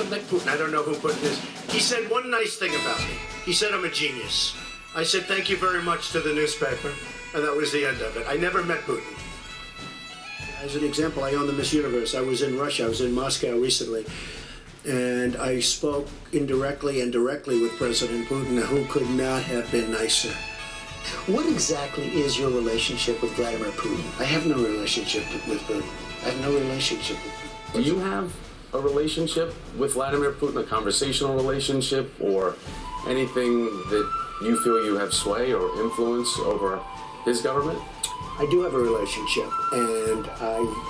never met Putin. I don't know who Putin is. He said one nice thing about me. He said I'm a genius. I said thank you very much to the newspaper, and that was the end of it. I never met Putin. As an example, I own the Miss Universe. I was in Russia. I was in Moscow recently, and I spoke indirectly and directly with President Putin, who could not have been nicer. What exactly is your relationship with Vladimir Putin? I have no relationship with Putin. I have no relationship with Putin. Do you have a relationship with Vladimir Putin, a conversational relationship, or anything that you feel you have sway or influence over his government? I do have a relationship, and I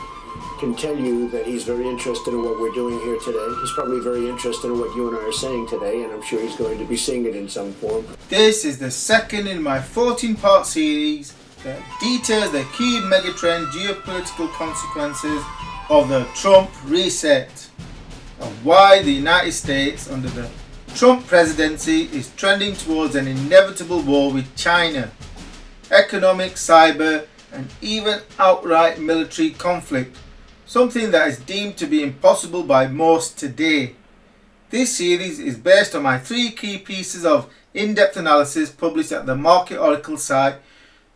can tell you that he's very interested in what we're doing here today. He's probably very interested in what you and I are saying today, and I'm sure he's going to be seeing it in some form. This is the second in my 14-part series that details the key megatrend geopolitical consequences of the Trump reset, and why the United States under the Trump presidency is trending towards an inevitable war with China, economic, cyber, and even outright military conflict, something that is deemed to be impossible by most today. This series is based on my 3 key pieces of in-depth analysis published at the Market Oracle site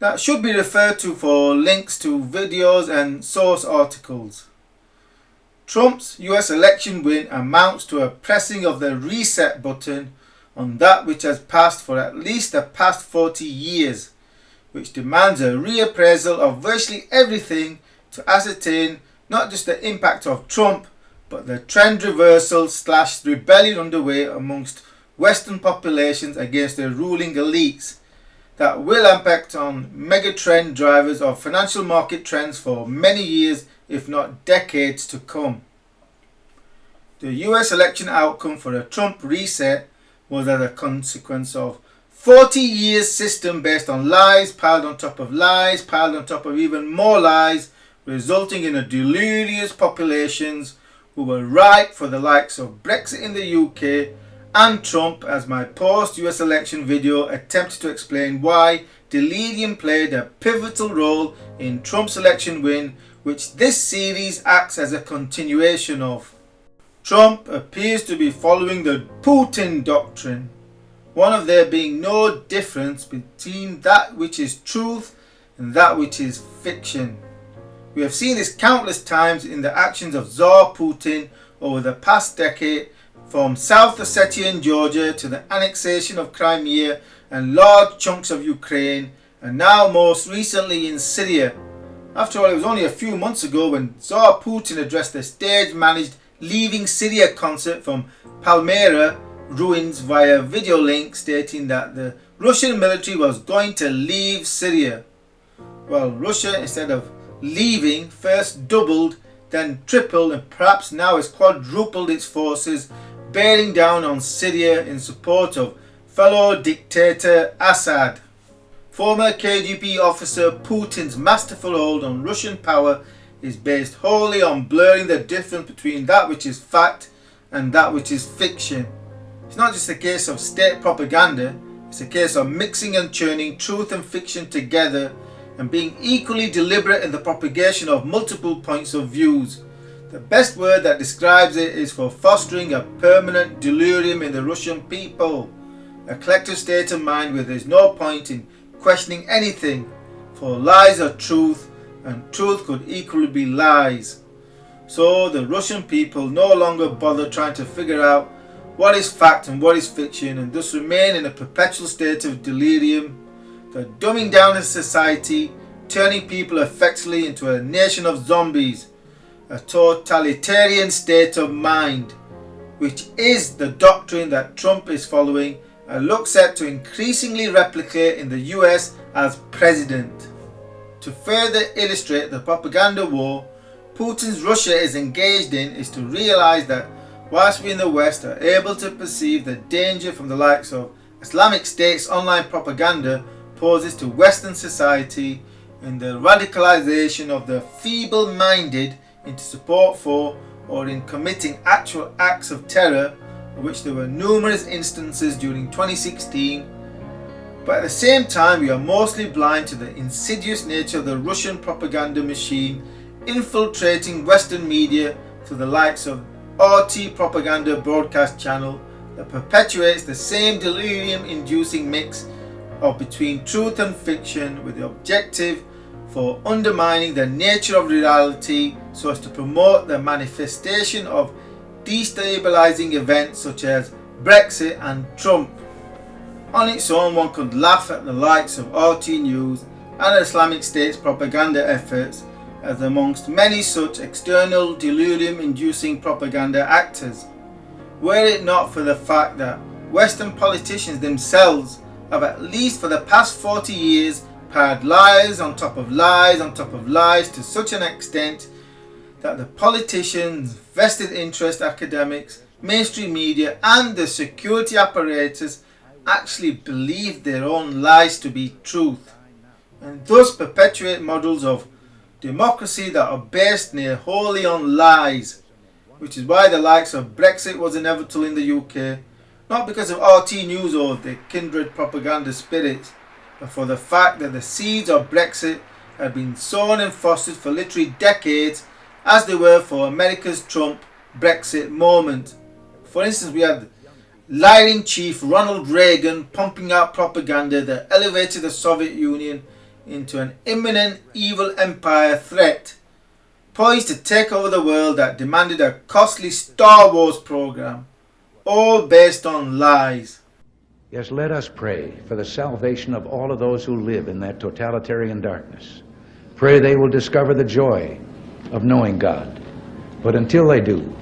that should be referred to for links to videos and source articles. Trump's US election win amounts to a pressing of the reset button on that which has passed for at least the past 40 years, which demands a reappraisal of virtually everything to ascertain not just the impact of Trump, but the trend reversal / rebellion underway amongst Western populations against the ruling elites that will impact on megatrend drivers of financial market trends for many years, if not decades to come. The US election outcome for a Trump reset was as a consequence of 40 years system based on lies piled on top of lies piled on top of even more lies, resulting in a delirious populations who were ripe for the likes of Brexit in the UK and Trump, as my post-US election video attempted to explain why delirium played a pivotal role in Trump's election win, which this series acts as a continuation of. Trump appears to be following the Putin Doctrine, one of there being no difference between that which is truth and that which is fiction. We have seen this countless times in the actions of Tsar Putin over the past decade, from South Ossetia in Georgia to the annexation of Crimea and large chunks of Ukraine, and now most recently in Syria. After all, it was only a few months ago when Tsar Putin addressed the stage-managed Leaving Syria concert from Palmyra ruins via video link, stating that the Russian military was going to leave Syria. Well, Russia, instead of leaving, first doubled, then tripled, and perhaps now has quadrupled its forces, bearing down on Syria in support of fellow dictator Assad. Former KGB officer Putin's masterful hold on Russian power is based wholly on blurring the difference between that which is fact and that which is fiction. It's not just a case of state propaganda, it's a case of mixing and churning truth and fiction together and being equally deliberate in the propagation of multiple points of views. The best word that describes it is for fostering a permanent delirium in the Russian people, a collective state of mind where there is no point in questioning anything, for lies are truth and truth could equally be lies. So the Russian people no longer bother trying to figure out what is fact and what is fiction, and thus remain in a perpetual state of delirium. The dumbing down of society, turning people effectively into a nation of zombies, a totalitarian state of mind, which is the doctrine that Trump is following and looks set to increasingly replicate in the US as president. To further illustrate the propaganda war Putin's Russia is engaged in is to realize that whilst we in the West are able to perceive the danger from the likes of Islamic State's online propaganda poses to Western society in the radicalization of the feeble-minded into support for or in committing actual acts of terror, of which there were numerous instances during 2016, but at the same time we are mostly blind to the insidious nature of the Russian propaganda machine infiltrating Western media through the likes of RT propaganda broadcast channel that perpetuates the same delirium-inducing mix of between truth and fiction with the objective for undermining the nature of reality so as to promote the manifestation of destabilizing events such as Brexit and Trump. On its own, one could laugh at the likes of RT News and Islamic State's propaganda efforts as amongst many such external delirium-inducing propaganda actors, were it not for the fact that Western politicians themselves have at least for the past 40 years piled lies on top of lies on top of lies to such an extent that the politicians, vested interest academics, mainstream media and the security apparatus actually believe their own lies to be truth, and thus perpetuate models of democracy that are based near wholly on lies, which is why the likes of Brexit was inevitable in the UK, not because of RT News or the kindred propaganda spirits, but for the fact that the seeds of Brexit had been sown and fostered for literally decades, as they were for America's Trump Brexit moment. For instance, we had lying chief Ronald Reagan pumping out propaganda that elevated the Soviet Union into an imminent evil empire threat, poised to take over the world, that demanded a costly Star Wars program, all based on lies. Yes, let us pray for the salvation of all of those who live in that totalitarian darkness. Pray they will discover the joy of knowing God. But until they do,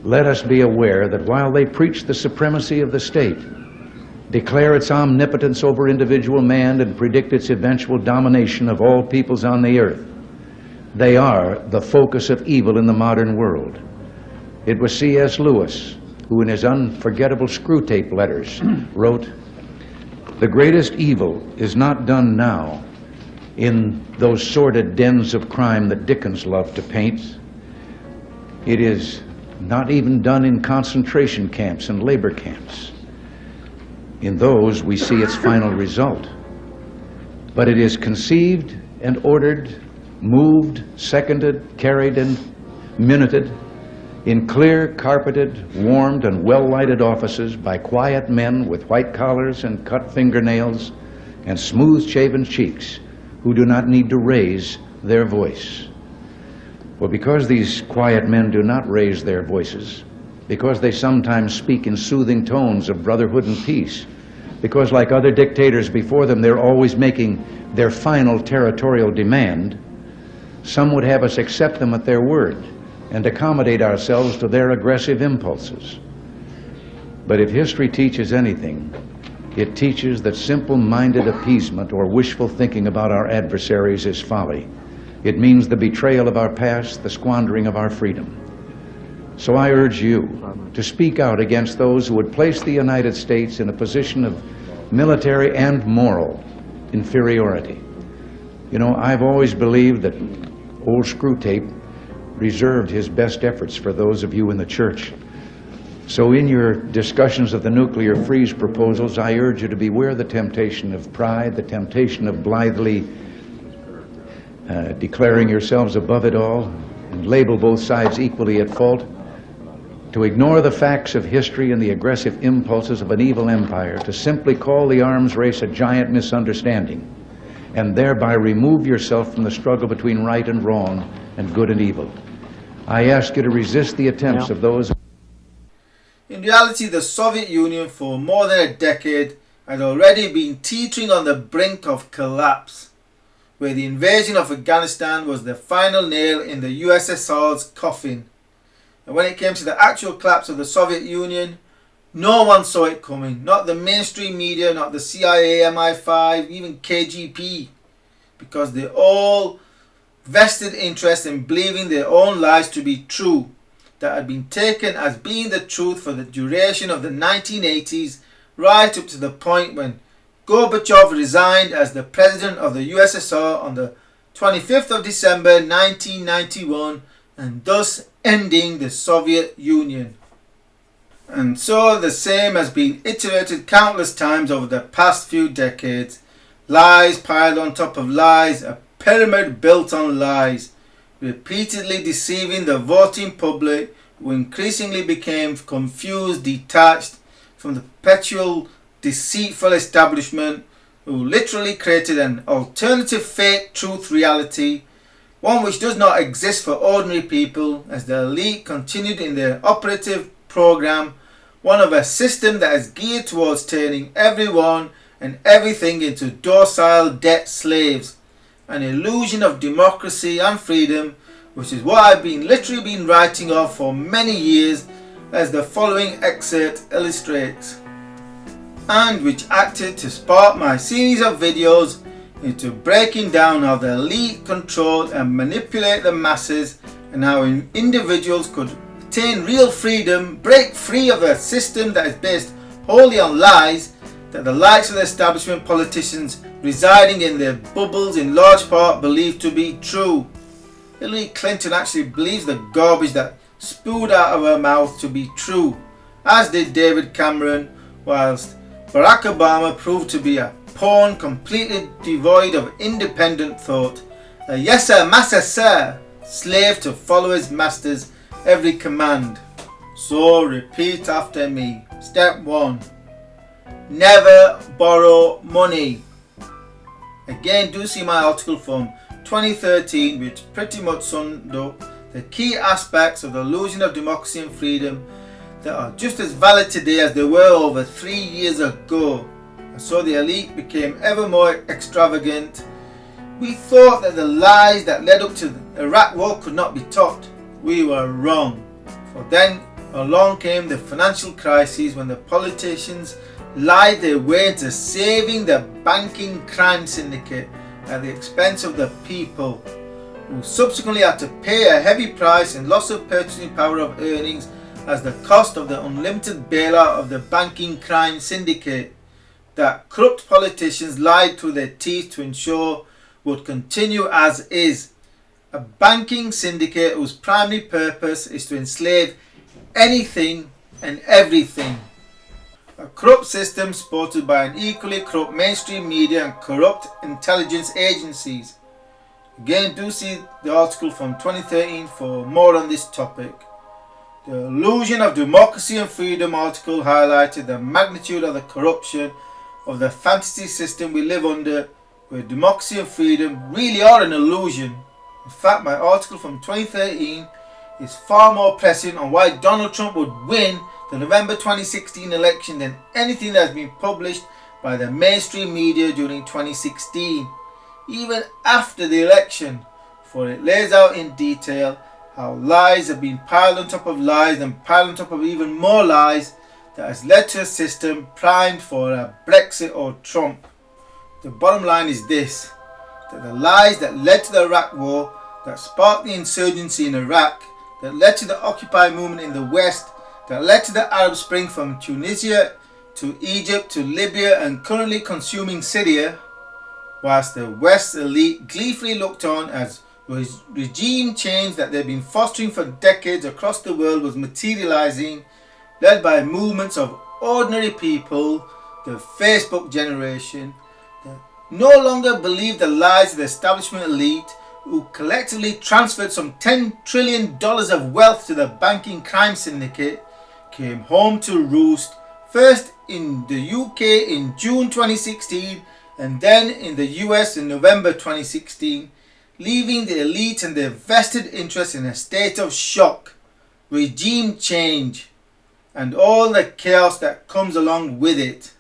let us be aware that while they preach the supremacy of the state, declare its omnipotence over individual man, and predict its eventual domination of all peoples on the earth, they are the focus of evil in the modern world. It was C.S. Lewis who, in his unforgettable Screwtape letters, wrote, "The greatest evil is not done now in those sordid dens of crime that Dickens loved to paint. It is not even done in concentration camps and labor camps. In those we see its final result. But it is conceived and ordered, moved, seconded, carried, and minuted in clear, carpeted, warmed, and well-lighted offices by quiet men with white collars and cut fingernails and smooth-shaven cheeks who do not need to raise their voice." Well, because these quiet men do not raise their voices, because they sometimes speak in soothing tones of brotherhood and peace, because like other dictators before them, they're always making their final territorial demand, some would have us accept them at their word and accommodate ourselves to their aggressive impulses. But if history teaches anything, it teaches that simple-minded appeasement or wishful thinking about our adversaries is folly. It means the betrayal of our past, the squandering of our freedom. So I urge you to speak out against those who would place the United States in a position of military and moral inferiority. You know, I've always believed that old Screwtape reserved his best efforts for those of you in the church. So in your discussions of the nuclear freeze proposals, I urge you to beware the temptation of pride, the temptation of blithely declaring yourselves above it all and label both sides equally at fault, to ignore the facts of history and the aggressive impulses of an evil empire, to simply call the arms race a giant misunderstanding, and thereby remove yourself from the struggle between right and wrong and good and evil. I ask you to resist the attempts of those. In reality, the Soviet Union for more than a decade had already been teetering on the brink of collapse, where the invasion of Afghanistan was the final nail in the USSR's coffin. And when it came to the actual collapse of the Soviet Union, no one saw it coming. Not the mainstream media, not the CIA, MI5, even KGB, because they all vested interest in believing their own lies to be true, that had been taken as being the truth for the duration of the 1980s, right up to the point when Gorbachev resigned as the president of the USSR on the 25th of December 1991, and thus ending the Soviet Union. And so the same has been iterated countless times over the past few decades. Lies piled on top of lies, a pyramid built on lies, repeatedly deceiving the voting public who increasingly became confused, detached from the perpetual deceitful establishment, who literally created an alternative fake truth reality, one which does not exist for ordinary people, as the elite continued in their operative program, one of a system that is geared towards turning everyone and everything into docile debt slaves, an illusion of democracy and freedom, which is what I've literally been writing of for many years, as the following excerpt illustrates, and which acted to spark my series of videos into breaking down how the elite control and manipulate the masses, and how individuals could attain real freedom, break free of a system that is based wholly on lies, that the likes of the establishment politicians residing in their bubbles in large part believe to be true. Hillary Clinton actually believes the garbage that spewed out of her mouth to be true, as did David Cameron, whilst Barack Obama proved to be a pawn completely devoid of independent thought, a yes sir, massa sir, slave to follow his master's every command. So repeat after me. Step 1. Never borrow money. Again, do see my article from 2013, which pretty much summed up the key aspects of the illusion of democracy and freedom that are just as valid today as they were over 3 years ago. And so the elite became ever more extravagant. We thought that the lies that led up to the Iraq war could not be topped. We were wrong. For then along came the financial crisis, when the politicians lied their way into saving the banking crime syndicate at the expense of the people, who subsequently had to pay a heavy price in loss of purchasing power of earnings as the cost of the unlimited bailout of the banking crime syndicate that corrupt politicians lied through their teeth to ensure would continue as is. A banking syndicate whose primary purpose is to enslave anything and everything. A corrupt system supported by an equally corrupt mainstream media and corrupt intelligence agencies. Again, do see the article from 2013 for more on this topic. The Illusion of Democracy and Freedom article highlighted the magnitude of the corruption of the fantasy system we live under, where democracy and freedom really are an illusion. In fact, my article from 2013 is far more pressing on why Donald Trump would win the November 2016 election than anything that has been published by the mainstream media during 2016, even after the election, for it lays out in detail how lies have been piled on top of lies and piled on top of even more lies that has led to a system primed for a Brexit or Trump. The bottom line is this, that the lies that led to the Iraq war, that sparked the insurgency in Iraq, that led to the Occupy movement in the West, that led to the Arab Spring from Tunisia to Egypt to Libya and currently consuming Syria, whilst the West elite gleefully looked on as regime change that they've been fostering for decades across the world was materializing, led by movements of ordinary people, the Facebook generation, that no longer believed the lies of the establishment elite, who collectively transferred some $10 trillion of wealth to the banking crime syndicate, came home to roost, first in the UK in June 2016 and then in the US in November 2016, leaving the elite and their vested interests in a state of shock, regime change, and all the chaos that comes along with it.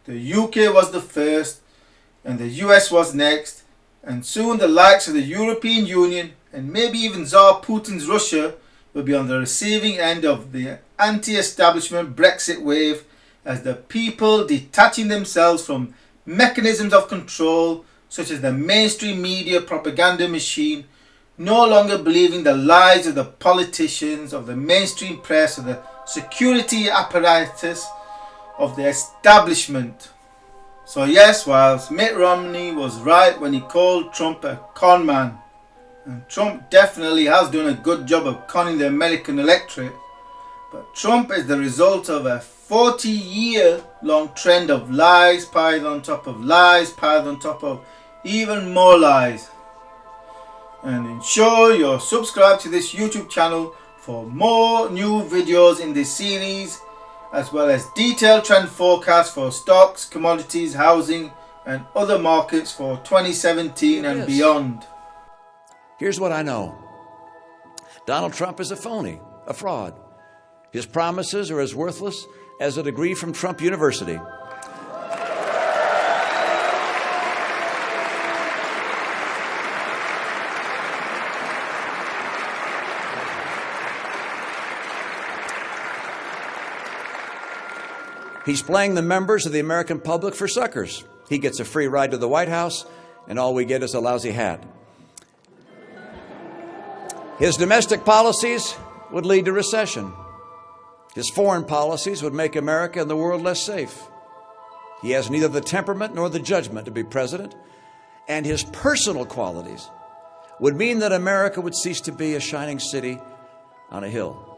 The UK was the first, and the US was next, and soon the likes of the European Union and maybe even Tsar Putin's Russia will be on the receiving end of the anti-establishment Brexit wave, as the people detaching themselves from mechanisms of control such as the mainstream media propaganda machine, no longer believing the lies of the politicians, of the mainstream press, of the security apparatus, of the establishment. So yes, whilst Mitt Romney was right when he called Trump a con man, and Trump definitely has done a good job of conning the American electorate, but Trump is the result of a 40-year-long trend of lies piled on top of lies piled on top of even more lies. And ensure you're subscribed to this YouTube channel for more new videos in this series, as well as detailed trend forecasts for stocks, commodities, housing and other markets for 2017 and beyond. Here's what I know. Donald Trump is a phony, a fraud. His promises are as worthless as a degree from Trump University. He's playing the members of the American public for suckers. He gets a free ride to the White House, and all we get is a lousy hat. His domestic policies would lead to recession. His foreign policies would make America and the world less safe. He has neither the temperament nor the judgment to be president, and his personal qualities would mean that America would cease to be a shining city on a hill.